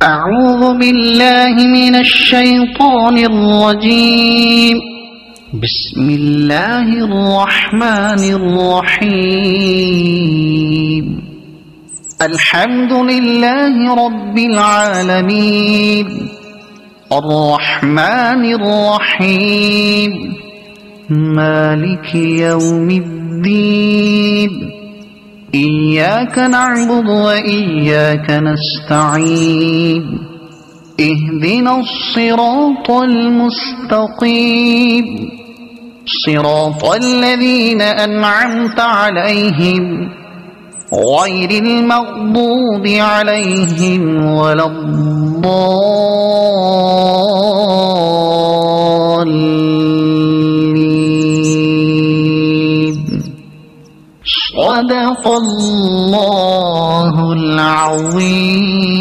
أعوذ بالله من الشيطان الرجيم. بسم الله الرحمن الرحيم. الحمد لله رب العالمين الرحمن الرحيم مالك يوم الدين. إياك نعبد وإياك نستعين. اهدنا الصراط المستقيم صراط الذين أنعمت عليهم غير المغضوب عليهم ولا الضالين. صدق الله العظيم.